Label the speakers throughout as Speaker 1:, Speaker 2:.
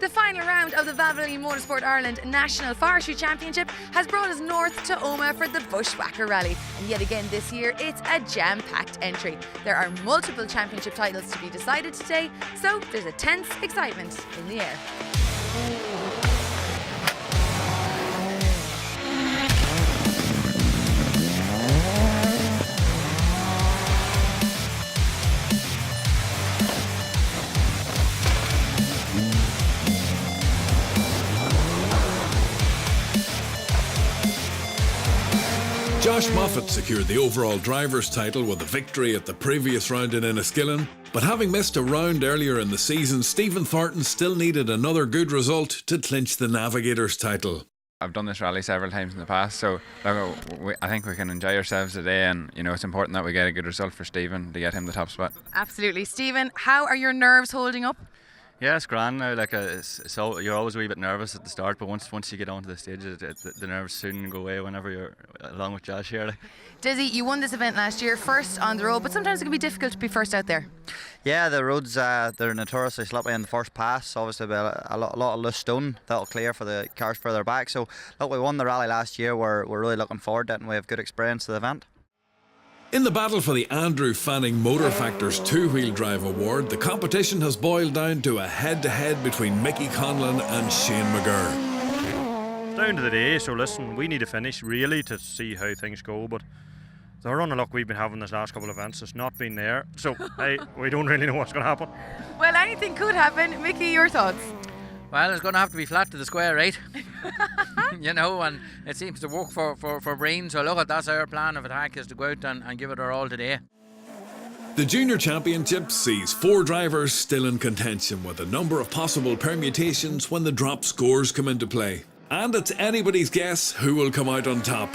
Speaker 1: The final round of the Valvoline Motorsport Ireland National Forestry Championship has brought us north to Omagh for the Bushwhacker Rally. And yet again this year, it's a jam-packed entry. There are multiple championship titles to be decided today, so there's a tense excitement in the air.
Speaker 2: Josh Moffat secured the overall driver's title with a victory at the previous round in Enniskillen, but having missed a round earlier in the season, Stephen Thornton still needed another good result to clinch the Navigator's title.
Speaker 3: I've done this rally several times in the past, so I think we can enjoy ourselves today, and it's important that we get a good result for Stephen to get him the top spot.
Speaker 1: Absolutely. Stephen, how are your nerves holding up?
Speaker 4: Yeah, it's grand now. So you're always a wee bit nervous at the start, but once you get onto the stage, the nerves soon go away whenever you're along with Josh here.
Speaker 1: Dizzy, you won this event last year, first on the road, but sometimes it can be difficult to be first out there.
Speaker 5: Yeah, the roads they're notoriously slippy in the first pass. Obviously, a lot of loose stone that'll clear for the cars further back. So, look, we won the rally last year. We're really looking forward to it, and we have good experience to the event.
Speaker 2: In the battle for the Andrew Fanning Motor Factor's two-wheel drive award, the competition has boiled down to a head-to-head between Mickey Conlon and Shane McGurr.
Speaker 6: It's down to the day, so listen, we need to finish really to see how things go, but the run of luck we've been having this last couple of events has not been there, so hey, we don't really know what's going to happen.
Speaker 1: Well, anything could happen. Mickey, your thoughts?
Speaker 7: Well, it's going to have to be flat to the square, right? And it seems to work for Breen. So look, that's our plan of attack, is to go out and give it our all today.
Speaker 2: The Junior Championship sees 4 drivers still in contention, with a number of possible permutations when the drop scores come into play. And it's anybody's guess who will come out on top.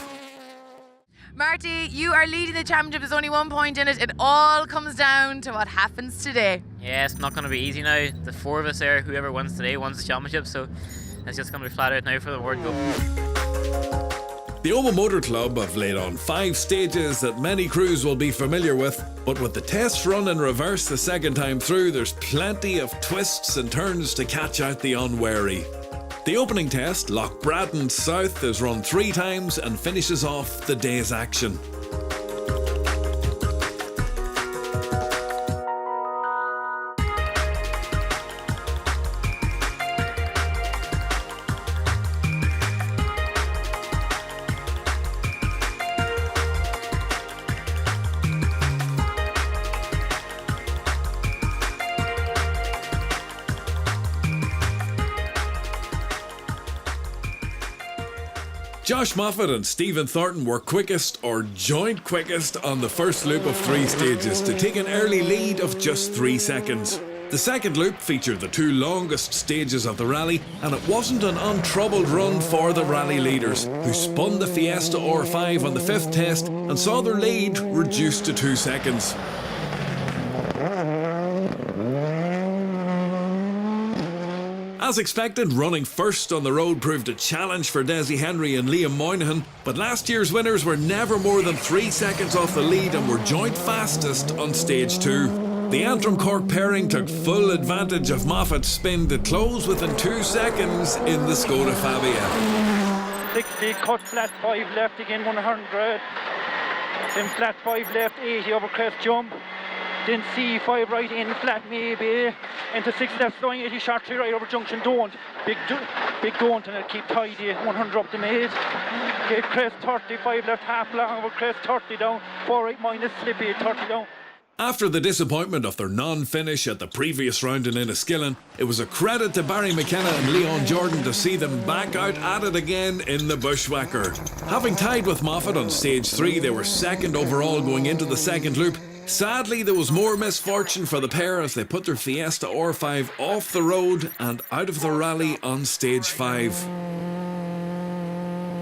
Speaker 1: Marty, you are leading the championship. There's only 1 point in it. It all comes down to what happens today.
Speaker 8: Yeah, it's not going to be easy now. The 4 of us there, whoever wins today wins the championship, so it's just going to be flat out now for the World Cup.
Speaker 2: The Omagh Motor Club have laid on 5 stages that many crews will be familiar with, but with the test run in reverse the second time through, there's plenty of twists and turns to catch out the unwary. The opening test, Loch Bradden South, is run 3 times and finishes off the day's action. Josh Moffat and Stephen Thornton were quickest or joint quickest on the first loop of 3 stages to take an early lead of just 3 seconds. The second loop featured the 2 longest stages of the rally, and it wasn't an untroubled run for the rally leaders, who spun the Fiesta R5 on the 5th test and saw their lead reduced to 2 seconds. As expected, running first on the road proved a challenge for Desi Henry and Liam Moynihan, but last year's winners were never more than 3 seconds off the lead and were joint fastest on stage 2. The Antrim Cork pairing took full advantage of Moffat's spin to close within 2 seconds in the Skoda Fabia.
Speaker 9: 60, cut flat 5 left again 100, then flat 5 left 80 over crest jump. Then C5 right in flat maybe into 6 left slowing 80 sharp 3 right over junction don't big don't, and it'll keep tidy 100 up the maze. Okay, crest 35 left half long over crest 30 down 4 right minus slippy 30 down.
Speaker 2: After the disappointment of their non-finish at the previous round in Enniskillen, it was a credit to Barry McKenna and Leon Jordan to see them back out at it again in the Bushwhacker. Having tied with Moffat on stage 3, they were second overall going into the second loop. Sadly, there was more misfortune for the pair as they put their Fiesta R5 off the road and out of the rally on stage 5.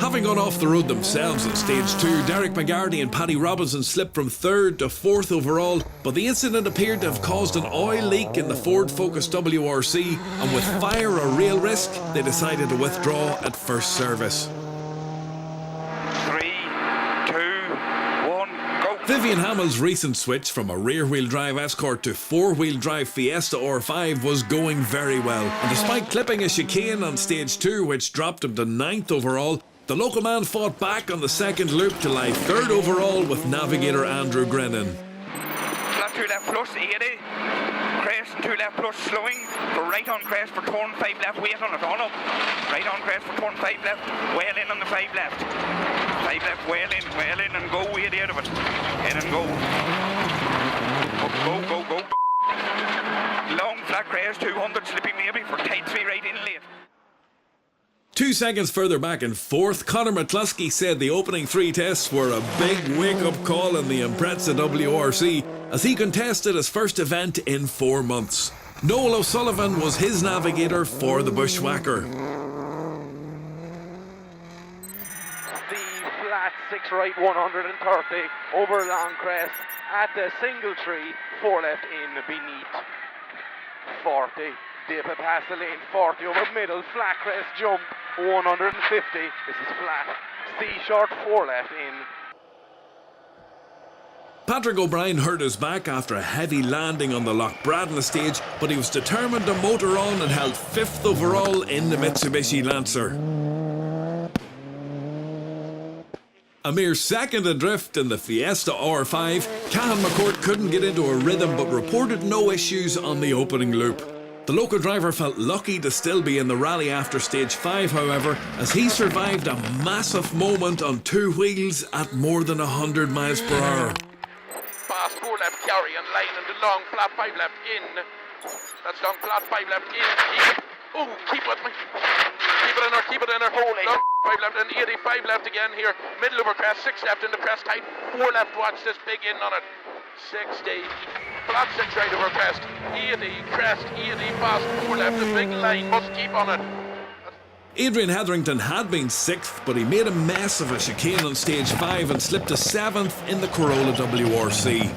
Speaker 2: Having gone off the road themselves on stage 2, Derek McGarty and Paddy Robinson slipped from 3rd to 4th overall, but the incident appeared to have caused an oil leak in the Ford Focus WRC, and with fire a real risk, they decided to withdraw at first service.
Speaker 9: 3, 2, 1, go.
Speaker 2: Vivian Hamill's recent switch from a rear-wheel drive Escort to four-wheel drive Fiesta R5 was going very well, and despite clipping a chicane on stage 2 which dropped him to 9th overall, the local man fought back on the second loop to lie 3rd overall with navigator Andrew Grennan.
Speaker 10: Flat 2 left plus 80, crest 2 left plus slowing, go right on crest for turn 5 left, wait on it, on up, right on crest for turn 5 left, well in on the 5 left. 5 left, well in, and go way out of it. In and go. Go. Long flat crest, 200, slipping maybe for tight 3 right in late.
Speaker 2: 2 seconds further back in 4th, Conor McCluskey said the opening 3 tests were a big wake-up call in the Impreza WRC as he contested his first event in 4 months. Noel O'Sullivan was his navigator for the Bushwhacker.
Speaker 11: 6 right 130 over long crest at the single tree, 4 left in beneath 40, dip past the lane 40 over middle, flat crest jump 150, this is flat, C short 4 left in.
Speaker 2: Patrick O'Brien hurt his back after a heavy landing on the Loch Bradna stage, but he was determined to motor on and held 5th overall in the Mitsubishi Lancer. A mere 2nd adrift in the Fiesta R5, Cahan McCourt couldn't get into a rhythm but reported no issues on the opening loop. The local driver felt lucky to still be in the rally after stage 5, however, as he survived a massive moment on 2 wheels at more than 100 miles per hour.
Speaker 12: Fast 4 left carry and line into long flat 5 left in. That's long flat 5 left in. Keep with me. Keep it in her. Long 5 left and 85 left again here. Middle over crest, 6 left in the crest tight. 4 left, watch this big in on it. 60. Flat 6 right over crest. 80, crest, 80, fast 4 left, the big line. Must keep on it.
Speaker 2: Adrian Hetherington had been 6th, but he made a mess of a chicane on stage 5 and slipped to 7th in the Corolla WRC.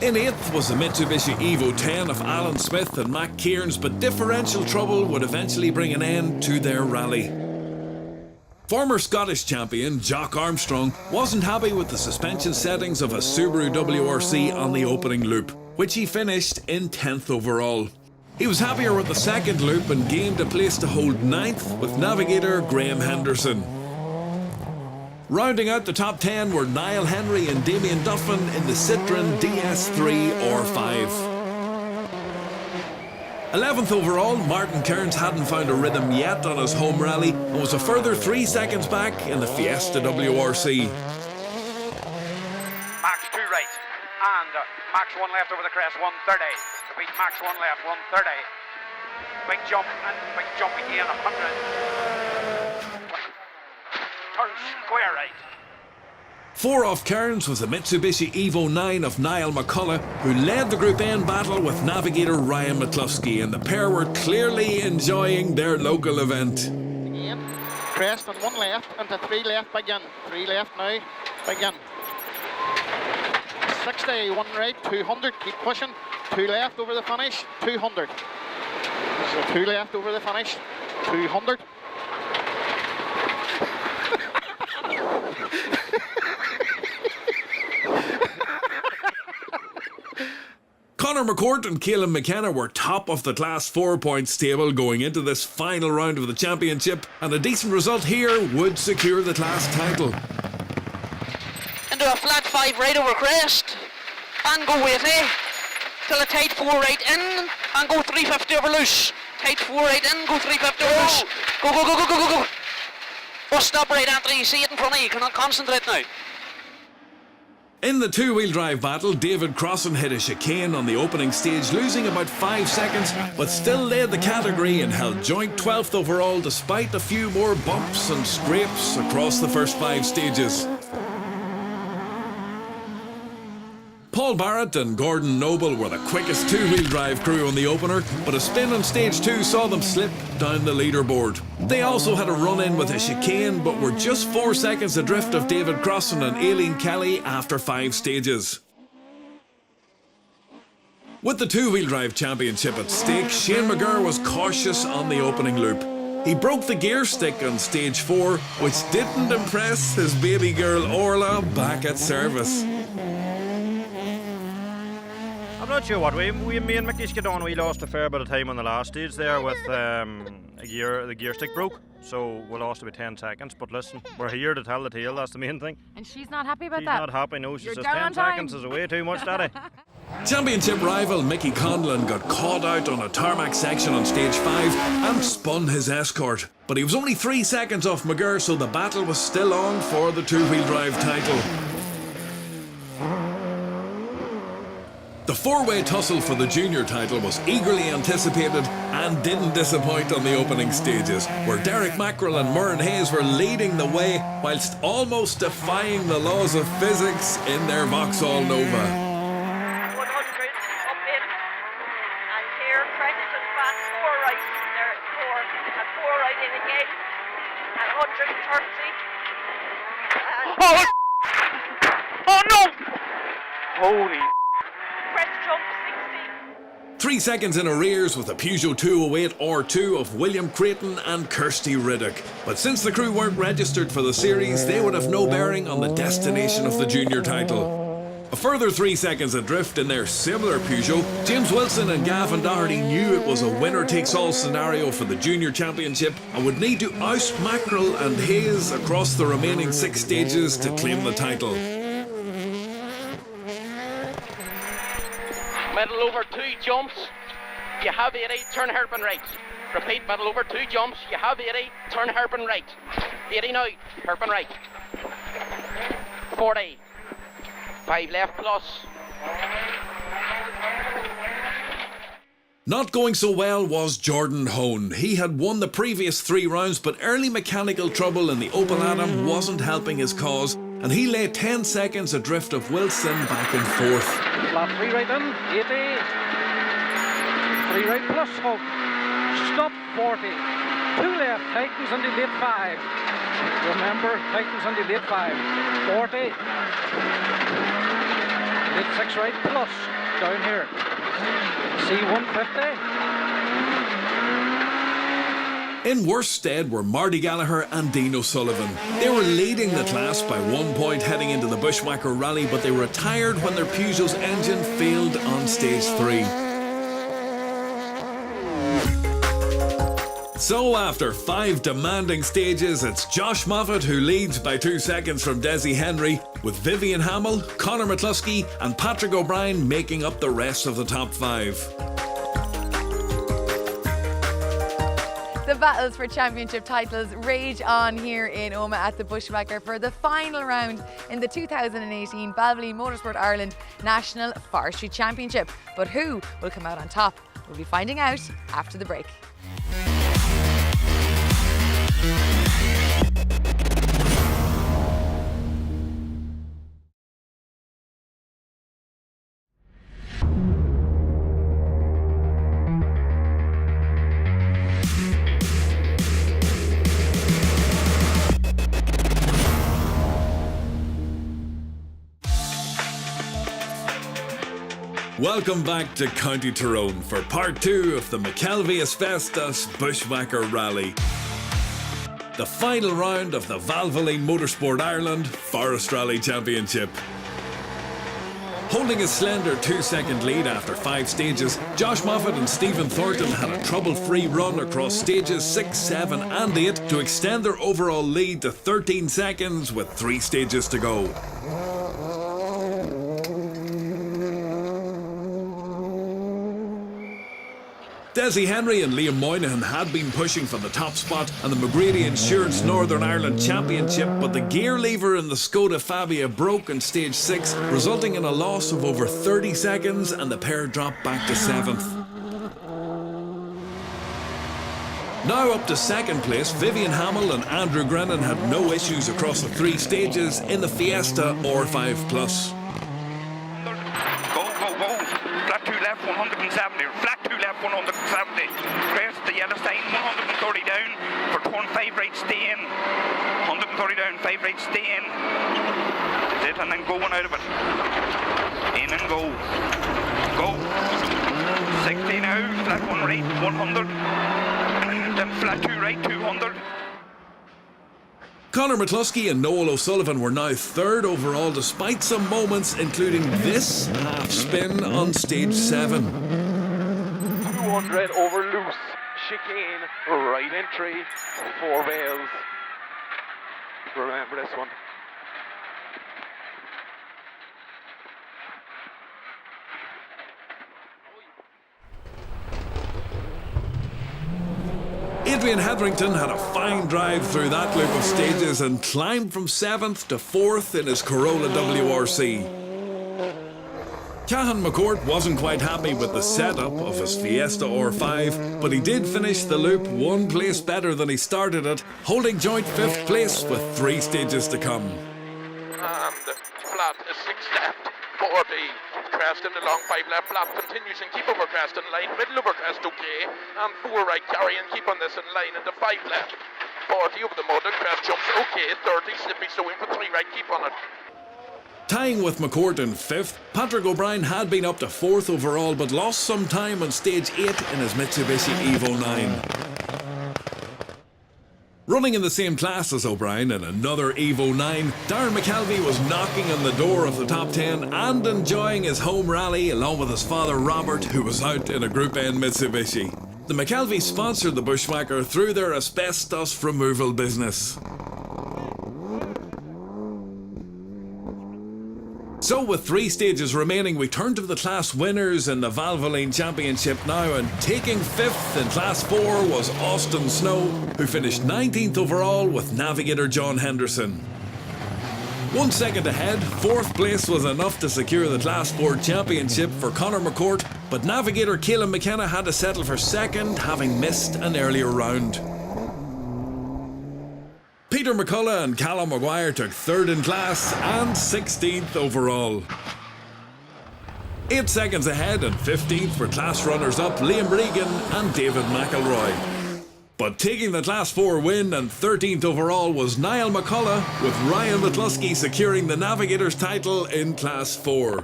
Speaker 2: In 8th was the Mitsubishi Evo 10 of Alan Smith and Mac Cairns, but differential trouble would eventually bring an end to their rally. Former Scottish champion Jock Armstrong wasn't happy with the suspension settings of a Subaru WRC on the opening loop, which he finished in 10th overall. He was happier with the second loop and gained a place to hold 9th with navigator Graham Henderson. Rounding out the top 10 were Niall Henry and Damien Duffin in the Citroën DS3 R5. 11th overall, Martin Kearns hadn't found a rhythm yet on his home rally and was a further 3 seconds back in the Fiesta WRC.
Speaker 13: Max 2 right, and Max 1 left over the crest, 130. Beat Max 1 left, 130. Big jump, and big jump again, 100. Turn square right.
Speaker 2: 4 off Kearns was the Mitsubishi Evo 9 of Niall McCullough, who led the Group N battle with navigator Ryan McCluskey, and the pair were clearly enjoying their local event.
Speaker 14: Again, crest and 1 left, into 3 left, begin. 3 left now, begin. 60, 1 right, 200, keep pushing. 2 left over the finish, 200. So 2 left over the finish, 200.
Speaker 2: Conor McCourt and Caelan McKenna were top of the Class 4 points table going into this final round of the championship, and a decent result here would secure the class title.
Speaker 15: Into a flat 5 right over crest, and go with it till a tight 4 right in, and go 350 over loose. Tight 4 right in, go 350 over loose. Go. Oh, stop right, Anthony, you see it in front of you, you cannot concentrate now.
Speaker 2: In the 2-wheel drive battle, David Crossan hit a chicane on the opening stage, losing about 5 seconds, but still led the category and held joint 12th overall despite a few more bumps and scrapes across the first 5 stages. Paul Barrett and Gordon Noble were the quickest 2-wheel drive crew on the opener, but a spin on stage 2 saw them slip down the leaderboard. They also had a run-in with a chicane, but were just 4 seconds adrift of David Crossan and Aileen Kelly after 5 stages. With the 2-wheel drive championship at stake, Shane McGurr was cautious on the opening loop. He broke the gear stick on stage 4, which didn't impress his baby girl Orla back at service.
Speaker 6: I'm not sure what me and Mickey Skidon, we lost a fair bit of time on the last stage there with the gear stick broke, so we lost about 10 seconds. But listen, we're here to tell the tale, that's the main thing.
Speaker 1: And she's not happy about
Speaker 6: She's
Speaker 1: that.
Speaker 6: not happy, no, she
Speaker 1: You're
Speaker 6: says
Speaker 1: down
Speaker 6: 10
Speaker 1: on time.
Speaker 6: seconds is way too much, Daddy.
Speaker 2: Championship rival Mickey Conlon got caught out on a tarmac section on stage 5 and spun his escort. But he was only 3 seconds off McGurr, so the battle was still on for the two-wheel drive title. The four-way tussle for the junior title was eagerly anticipated and didn't disappoint on the opening stages, where Derek Mackerel and Murren Hayes were leading the way whilst almost defying the laws of physics in their Vauxhall Nova.
Speaker 16: 100 up in, and here Crest just back 4 right, there 4, and 4 right in again, and 130.
Speaker 11: Oh no! Holy.
Speaker 16: Crest jump 60.
Speaker 2: 3 seconds in arrears with a Peugeot 208 R2 of William Creighton and Kirsty Riddick. But since the crew weren't registered for the series, they would have no bearing on the destination of the junior title. A further 3 seconds adrift in their similar Peugeot, James Wilson and Gavin Doherty knew it was a winner-takes-all scenario for the junior championship and would need to oust Mackerel and Hayes across the remaining 6 stages to claim the title.
Speaker 15: Middle over 2 jumps, you have 80, turn hairpin right. Repeat, middle over 2 jumps, you have 80, turn hairpin right. 80 now, hairpin right. 40, 5 left plus.
Speaker 2: Not going so well was Jordan Hone. He had won the previous 3 rounds, but early mechanical trouble in the Opel Adam wasn't helping his cause, and he lay 10 seconds adrift of Wilson back and forth.
Speaker 9: Flat 3 right in, 80. 3 right plus, Hope. Stop 40. 2 left, tightens on the late 5. Remember, tightens on the late 5. 40. Late 6 right plus, down here. C150.
Speaker 2: In worse stead were Marty Gallagher and Dean O'Sullivan. They were leading the class by 1 point heading into the Bushwhacker rally, but they retired when their Peugeot's engine failed on stage 3. So after 5 demanding stages, it's Josh Moffat who leads by 2 seconds from Desi Henry, with Vivian Hamill, Conor McCluskey and Patrick O'Brien making up the rest of the top 5.
Speaker 1: The battles for championship titles rage on here in Omagh at the Bushwhacker for the final round in the 2018 Balvenie Motorsport Ireland National Forestry Championship. But who will come out on top? We'll be finding out after the break.
Speaker 2: Welcome back to County Tyrone for part 2 of the McKelvey Asbestos Bushwhacker Rally. The final round of the Balvenie Motorsport Ireland Forest Rally Championship. Holding a slender 2-second lead after 5 stages, Josh Moffat and Stephen Thornton had a trouble-free run across stages 6, 7 and 8 to extend their overall lead to 13 seconds with 3 stages to go. Desi Henry and Liam Moynihan had been pushing for the top spot and the McGrady Insurance Northern Ireland Championship, but the gear lever in the Skoda Fabia broke in stage 6, resulting in a loss of over 30 seconds and the pair dropped back to 7th. Now up to 2nd place, Vivian Hamill and Andrew Grennan had no issues across the 3 stages in the Fiesta or 5 Plus.
Speaker 10: Go. Flat 2 left, 170. Flat 2 left, 170. Crest the yellow sign, 130 down. For turn 5 right, stay in. 130 down, 5 right, stay in. That's it, and then going out of it. In and go. Go. 60 now, flat 1 right, 100. and then flat 2 right, 200.
Speaker 2: Conor McCluskey and Noel O'Sullivan were now third overall despite some moments including this half spin on stage 7.
Speaker 11: 200 over loose, chicane, right entry, 4 bales. Remember this one.
Speaker 2: Adrian Hetherington had a fine drive through that loop of stages and climbed from 7th to 4th in his Corolla WRC. Cahan McCourt wasn't quite happy with the setup of his Fiesta R5, but he did finish the loop 1 place better than he started it, holding joint 5th place with 3 stages to come.
Speaker 12: And flat is 6 left, 40. Crest in the long 5 left, flat continues and keep over crest in line, middle over crest okay, and 4 right carry and keep on this in line into 5 left. 40 over the mud and crest jumps okay, 30 slippy so in for 3 right, keep on it.
Speaker 2: Tying with McCourt in 5th, Patrick O'Brien had been up to 4th overall but lost some time on stage 8 in his Mitsubishi Evo 9. Running in the same class as O'Brien in another Evo 9, Darren McKelvey was knocking on the door of the top 10 and enjoying his home rally along with his father Robert, who was out in a Group N Mitsubishi. The McKelveys sponsored the Bushwhacker through their asbestos removal business. So with 3 stages remaining, we turn to the class winners in the Valvoline Championship now, and taking 5th in Class 4 was Austin Snow, who finished 19th overall with navigator John Henderson. 1 second ahead, 4th place was enough to secure the Class 4 Championship for Conor McCourt, but navigator Caelan McKenna had to settle for 2nd, having missed an earlier round. Peter McCullough and Callum Maguire took 3rd in class and 16th overall. 8 seconds ahead and 15th were class runners-up Liam Regan and David McElroy. But taking the Class 4 win and 13th overall was Niall McCullough, with Ryan McCluskey securing the Navigators title in Class 4.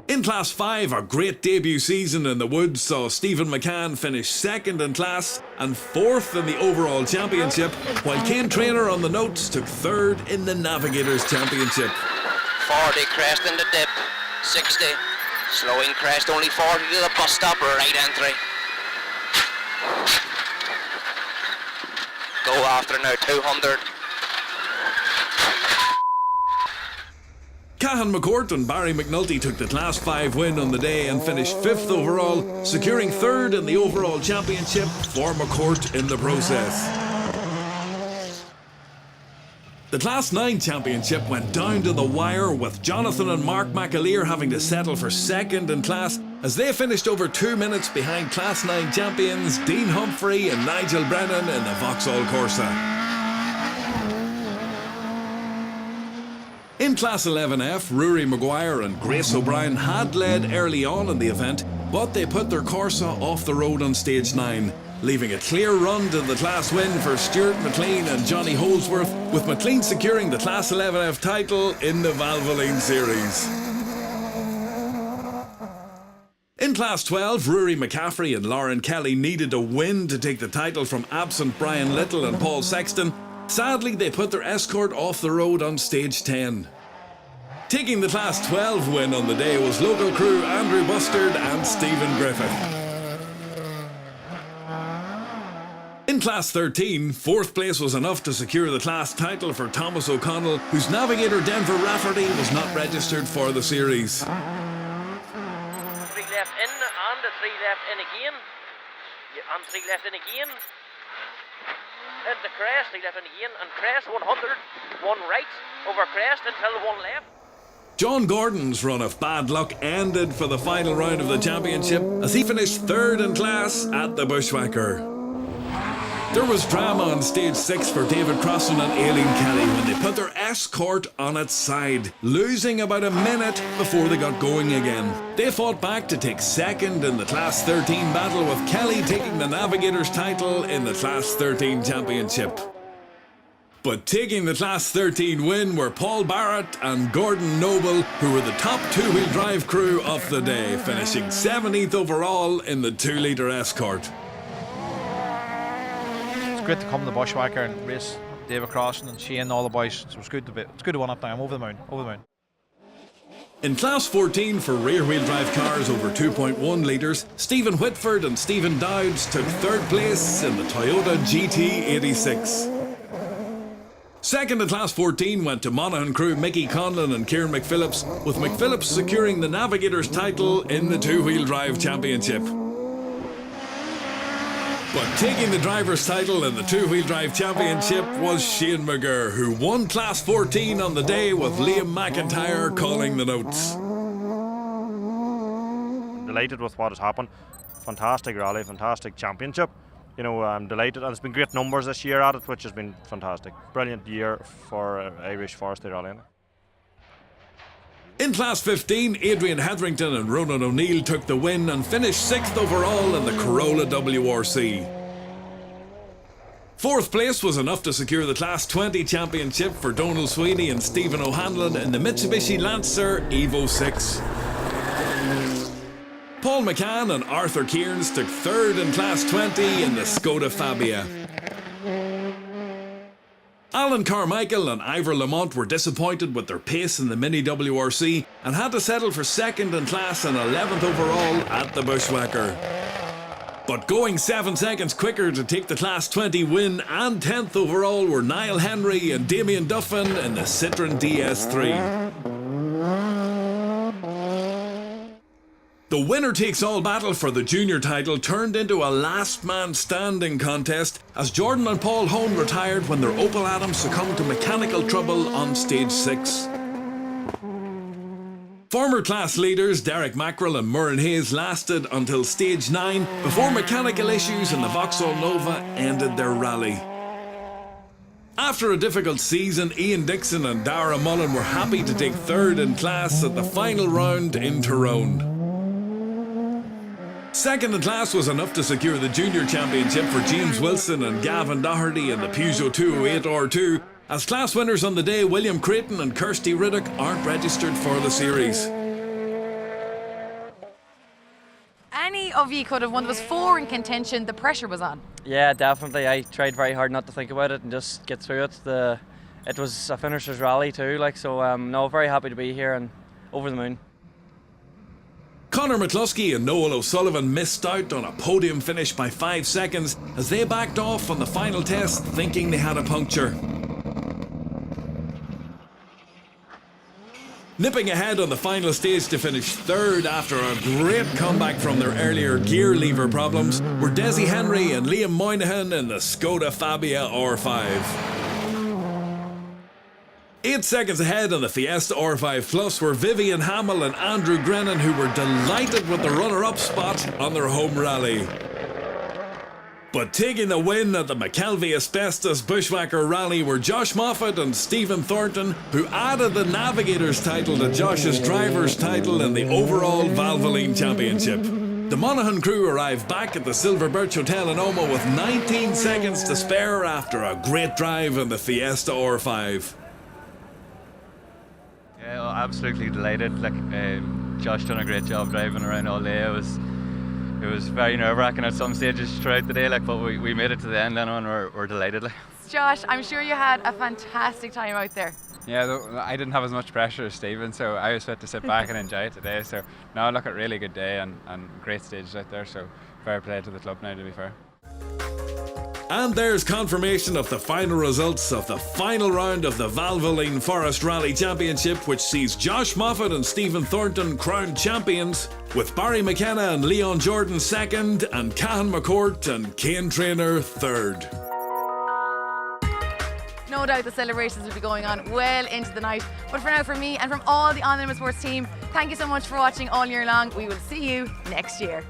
Speaker 2: In Class 5, a great debut season in the woods saw Stephen McCann finish 2nd in class and 4th in the overall championship, while Kane Traynor on the notes took 3rd in the Navigators Championship.
Speaker 15: 40 crest in the dip, 60, slowing crest only 40 to the bus stop, right entry. Go after now, 200.
Speaker 2: Cahan McCourt and Barry McNulty took the Class 5 win on the day and finished 5th overall, securing 3rd in the overall championship for McCourt in the process. The Class 9 championship went down to the wire, with Jonathan and Mark McAleer having to settle for 2nd in class as they finished over 2 minutes behind Class 9 champions Dean Humphrey and Nigel Brennan in the Vauxhall Corsa. In Class 11F, Rory Maguire and Grace O'Brien had led early on in the event, but they put their Corsa off the road on stage 9, leaving a clear run to the class win for Stuart McLean and Johnny Holsworth, with McLean securing the Class 11F title in the Valvoline Series. In Class 12, Rory McCaffrey and Lauren Kelly needed a win to take the title from absent Brian Little and Paul Sexton. Sadly, they put their Escort off the road on stage 10. Taking the Class 12 win on the day was local crew Andrew Bustard and Stephen Griffith. In Class 13, 4th place was enough to secure the class title for Thomas O'Connell, whose navigator Denver Rafferty was not registered for the series.
Speaker 17: 3 left in and 3 left in again. And 3 left in again. Into crest, 3 left in again, and crest 100, 1 right over crest until 1 left.
Speaker 2: John Gordon's run of bad luck ended for the final round of the championship as he finished 3rd in class at the Bushwhacker. There was drama on stage 6 for David Crossan and Aileen Kelly when they put their Escort on its side, losing about a minute before they got going again. They fought back to take 2nd in the Class 13 battle, with Kelly taking the Navigators title in the Class 13 Championship. But taking the Class 13 win were Paul Barrett and Gordon Noble, who were the top 2-wheel drive crew of the day, finishing 17th overall in the 2-litre Escort.
Speaker 18: great to come to the Bushwhacker and race David Crossan and Shane and all the boys. So it's good to win up now. I'm over the moon.
Speaker 2: In Class 14 for rear-wheel drive cars over 2.1 litres, Stephen Whitford and Stephen Dowds took third place in the Toyota GT86. Second in Class 14 went to Monaghan crew Mickey Conlon and Kieran McPhillips, with McPhillips securing the Navigators title in the two-wheel drive championship. But taking the driver's title in the two-wheel drive championship was Shane McGurr, who won Class 14 on the day with Liam McIntyre calling the notes.
Speaker 6: I'm delighted with what has happened. Fantastic rally, fantastic championship. You know, I'm delighted, and it's been great numbers this year at it, which has been fantastic. Brilliant year for Irish Forestry Rally.
Speaker 2: In Class 15, Adrian Hetherington and Ronan O'Neill took the win and finished 6th overall in the Corolla WRC. Fourth place was enough to secure the Class 20 championship for Donal Sweeney and Stephen O'Hanlon in the Mitsubishi Lancer Evo 6. Paul McCann and Arthur Kearns took third in Class 20 in the Skoda Fabia. Alan Carmichael and Ivor Lamont were disappointed with their pace in the Mini WRC and had to settle for second in class and 11th overall at the Bushwhacker. But going 7 seconds quicker to take the Class 20 win and 10th overall were Niall Henry and Damien Duffin in the Citroën DS3. The winner-takes-all battle for the junior title turned into a last-man-standing contest as Jordan and Paul Hone retired when their Opel Adam succumbed to mechanical trouble on stage 6. Former class leaders Derek Mackerel and Murren Hayes lasted until stage 9 before mechanical issues in the Vauxhall Nova ended their rally. After a difficult season, Ian Dixon and Dara Mullen were happy to take third in class at the final round in Tyrone. Second in class was enough to secure the junior championship for James Wilson and Gavin Doherty in the Peugeot 208 R2. As class winners on the day, William Creighton and Kirsty Riddick aren't registered for the series.
Speaker 1: Any of you could have won. There was 4 in contention. The pressure was on.
Speaker 19: Yeah, definitely. I tried very hard not to think about it and just get through it. It was a finisher's rally too, no, very happy to be here and over the moon.
Speaker 2: Conor McCluskey and Noel O'Sullivan missed out on a podium finish by 5 seconds as they backed off on the final test thinking they had a puncture. Nipping ahead on the final stage to finish third after a great comeback from their earlier gear lever problems were Desi Henry and Liam Moynihan in the Skoda Fabia R5. 8 seconds ahead on the Fiesta R5 Plus were Vivian Hamill and Andrew Grennan, who were delighted with the runner-up spot on their home rally. But taking the win at the McKelvey Asbestos Bushwhacker Rally were Josh Moffat and Stephen Thornton, who added the Navigators title to Josh's driver's title in the overall Valvoline Championship. The Monaghan crew arrived back at the Silver Birch Hotel in Oma with 19 seconds to spare after a great drive in the Fiesta R5.
Speaker 4: Yeah, well, absolutely delighted. Josh done a great job driving around all day. It was very nerve-wracking at some stages throughout the day, but we made it to the end and we're delighted.
Speaker 1: Josh, I'm sure you had a fantastic time out there.
Speaker 3: Yeah, I didn't have as much pressure as Stephen, so I was fit to sit back and enjoy it today. So no, look, a really good day and great stages out there. So fair play to the club now, to be fair.
Speaker 2: And there's confirmation of the final results of the final round of the Valvoline Forest Rally Championship, which sees Josh Moffat and Stephen Thornton crowned champions, with Barry McKenna and Leon Jordan second, and Cahan McCourt and Kane Traynor third.
Speaker 1: No doubt the celebrations will be going on well into the night. But for now, from me and from all the On Limit Sports team, thank you so much for watching all year long. We will see you next year.